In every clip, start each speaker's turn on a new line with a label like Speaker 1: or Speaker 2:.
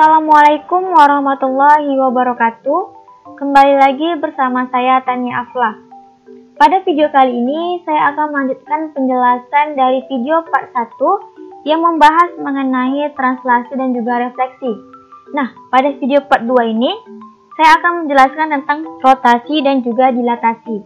Speaker 1: Assalamualaikum warahmatullahi wabarakatuh. Kembali lagi bersama saya Tania Aflah. Pada video kali ini saya akan melanjutkan penjelasan dari video part 1 yang membahas mengenai translasi dan juga refleksi. Nah, pada video part 2 ini saya akan menjelaskan tentang rotasi dan juga dilatasi.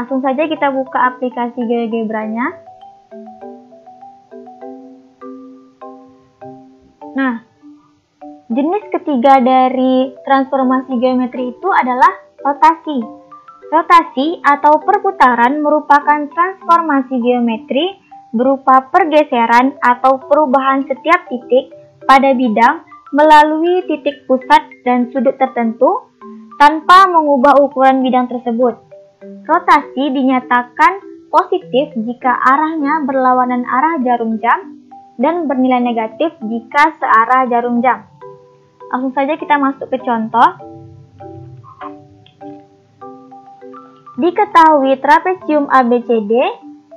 Speaker 1: Langsung saja kita buka aplikasi GeoGebra-nya. Nah, jenis ketiga dari transformasi geometri itu adalah rotasi. Rotasi atau perputaran merupakan transformasi geometri berupa pergeseran atau perubahan setiap titik pada bidang melalui titik pusat dan sudut tertentu tanpa mengubah ukuran bidang tersebut. Rotasi dinyatakan positif jika arahnya berlawanan arah jarum jam dan bernilai negatif jika searah jarum jam. Langsung saja kita masuk ke contoh. Diketahui trapesium ABCD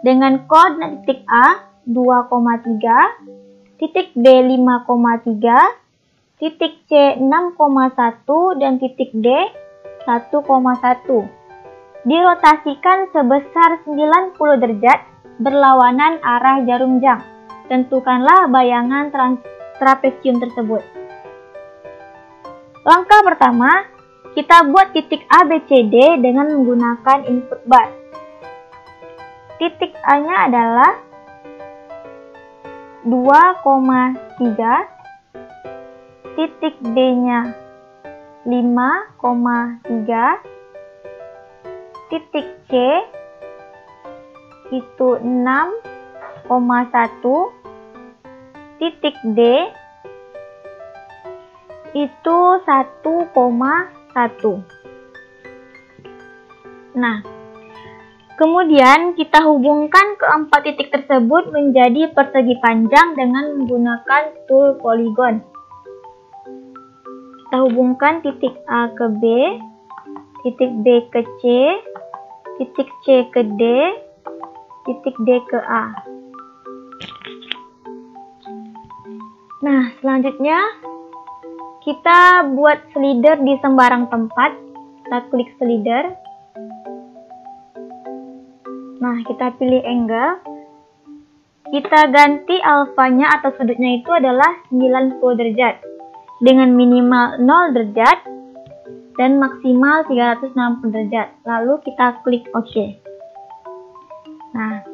Speaker 1: dengan koordinat titik A 2,3, titik B 5,3, titik C 6,1 dan titik D 1,1. Dirotasikan sebesar 90 derajat berlawanan arah jarum jam. Tentukanlah bayangan trapesium tersebut. Langkah pertama, kita buat titik ABCD dengan menggunakan input bar. Titik A-nya adalah 2,3, titik B-nya 5,3, titik C itu 6,1, titik D itu 1,1. Nah, kemudian kita hubungkan keempat titik tersebut menjadi persegi panjang dengan menggunakan tool poligon. Kita hubungkan titik A ke B, titik B ke C, titik C ke D, titik D ke A. Nah, selanjutnya kita buat slider di sembarang tempat. Kita klik slider. Nah, kita pilih angle. Kita ganti alfanya atau sudutnya itu adalah 90 derajat. Dengan minimal 0 derajat dan maksimal 360 derajat. Lalu kita klik OK. Nah,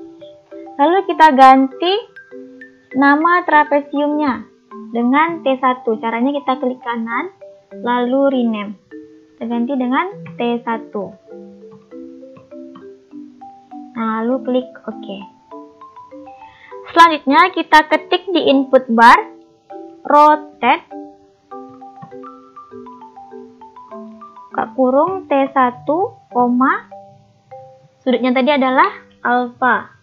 Speaker 1: lalu kita ganti nama trapesiumnya dengan T1. Caranya kita klik kanan, lalu rename. Kita ganti dengan T1. Nah, lalu klik OK. Selanjutnya kita ketik di input bar, rotate, buka kurung T1, sudutnya tadi adalah alfa.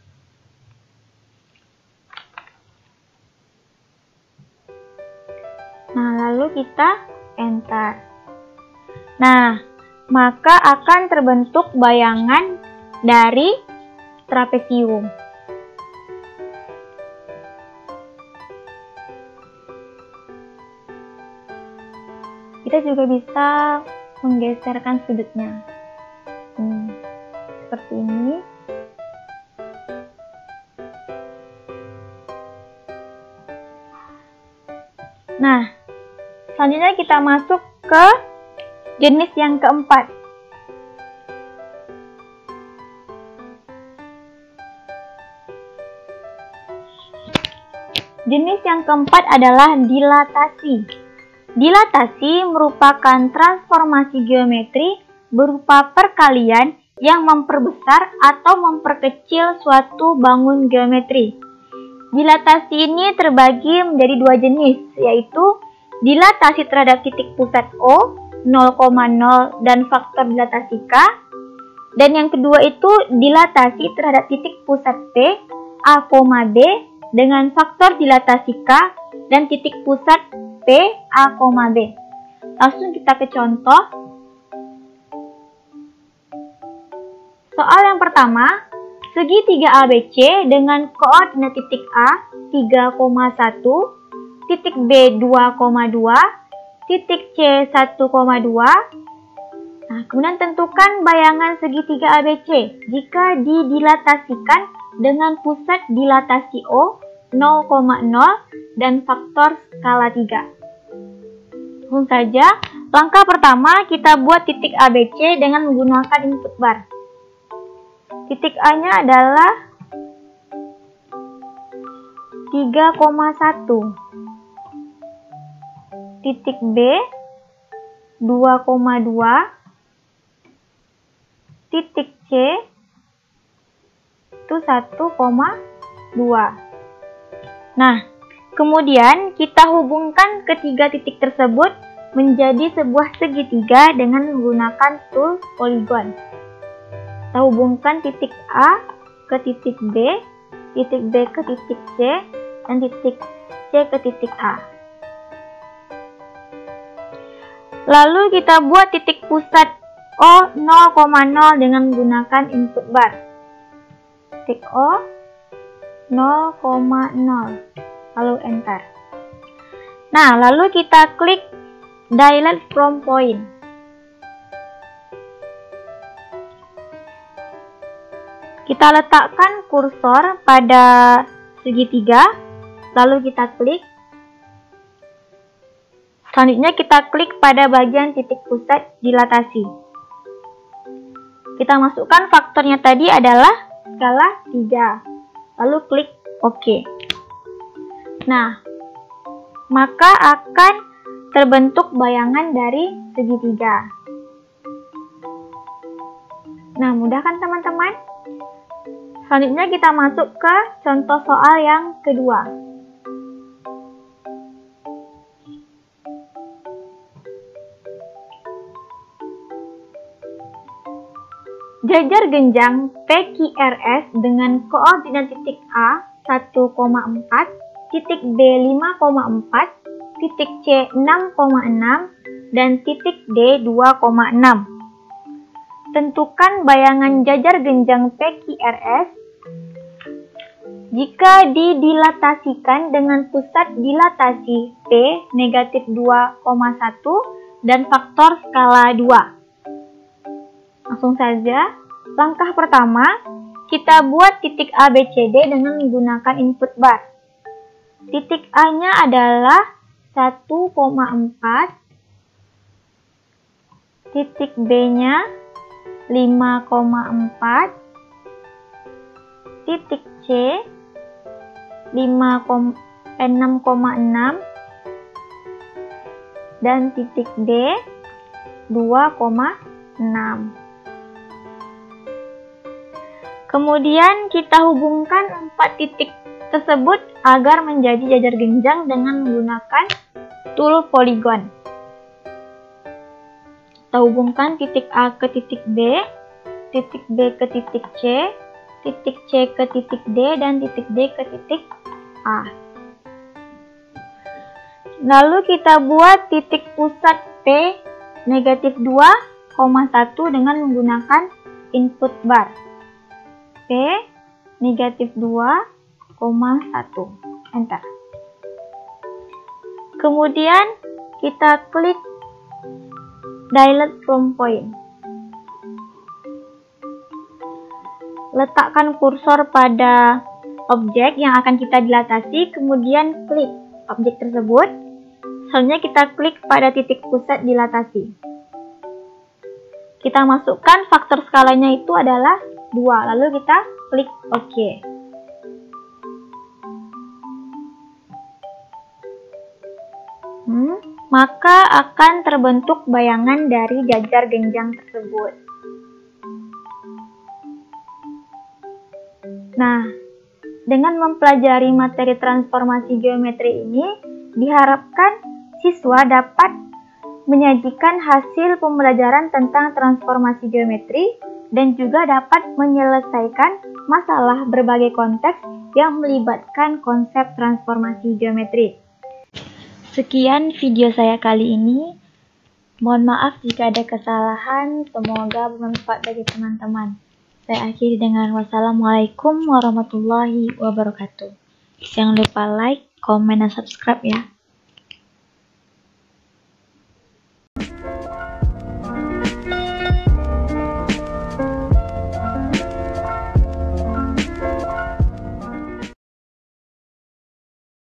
Speaker 1: Nah, lalu kita enter. Nah, maka akan terbentuk bayangan dari trapesium. Kita juga bisa menggeserkan sudutnya. Seperti ini. Nah, selanjutnya kita masuk ke jenis yang keempat. Jenis yang keempat adalah dilatasi. Dilatasi merupakan transformasi geometri berupa perkalian yang memperbesar atau memperkecil suatu bangun geometri. Dilatasi ini terbagi menjadi dua jenis, yaitu dilatasi terhadap titik pusat O, 0,0 dan faktor dilatasi K. Dan yang kedua itu dilatasi terhadap titik pusat P, A, B dengan faktor dilatasi K dan titik pusat P, A, B. Langsung kita ke contoh. Soal yang pertama, segitiga ABC dengan koordinat titik A 3,1, titik B 2,2, titik C 1,2. Nah, kemudian tentukan bayangan segitiga ABC jika didilatasikan dengan pusat dilatasi O 0,0 dan faktor skala 3. Langsung saja, langkah pertama kita buat titik ABC dengan menggunakan input bar. Titik A-nya adalah 3,1. Titik B 2,2. Titik C itu 1,2. Nah, kemudian kita hubungkan ketiga titik tersebut menjadi sebuah segitiga dengan menggunakan tool polygon. Kita hubungkan titik A ke titik B, titik B ke titik C, dan titik C ke titik A. Lalu kita buat titik pusat O 0,0 dengan menggunakan input bar. Titik O 0,0. Lalu enter. Nah, lalu kita klik Delete from Point. Kita letakkan kursor pada segitiga, lalu kita klik. Selanjutnya kita klik pada bagian titik pusat dilatasi. Kita masukkan faktornya tadi adalah skala 3. Lalu klik OK. Nah, maka akan terbentuk bayangan dari segitiga. Nah, mudah kan teman-teman? Selanjutnya kita masuk ke contoh soal yang kedua. Jajar genjang PQRS dengan koordinat titik A 1,4, titik B 5,4, titik C 6,6, dan titik D 2,6. Tentukan bayangan jajar genjang PQRS jika didilatasikan dengan pusat dilatasi P negatif 2,1 dan faktor skala 2. Langsung saja, langkah pertama, kita buat titik ABCD dengan menggunakan input bar. Titik A-nya adalah 1,4, titik B-nya 5,4, titik C 6,6, dan titik D 2,6. Kemudian kita hubungkan 4 titik tersebut agar menjadi jajar genjang dengan menggunakan tool polygon. Kita hubungkan titik A ke titik B, titik B ke titik C, titik C ke titik D, dan titik D ke titik A. Lalu kita buat titik pusat P negatif 2,1 dengan menggunakan input bar. P negatif 2,1. Enter. Kemudian kita klik Delete from Point. Letakkan kursor pada objek yang akan kita dilatasi, kemudian klik objek tersebut. Selanjutnya kita klik pada titik pusat dilatasi. Kita masukkan faktor skalanya itu adalah 2, lalu kita klik OK. Maka akan terbentuk bayangan dari jajar genjang tersebut. Nah, dengan mempelajari materi transformasi geometri ini, diharapkan siswa dapat menyajikan hasil pembelajaran tentang transformasi geometri dan juga dapat menyelesaikan masalah berbagai konteks yang melibatkan konsep transformasi geometri. Sekian video saya kali ini. Mohon maaf jika ada kesalahan, semoga bermanfaat bagi teman-teman. Saya akhiri dengan wassalamualaikum warahmatullahi wabarakatuh. Jangan lupa like, komen, dan subscribe ya.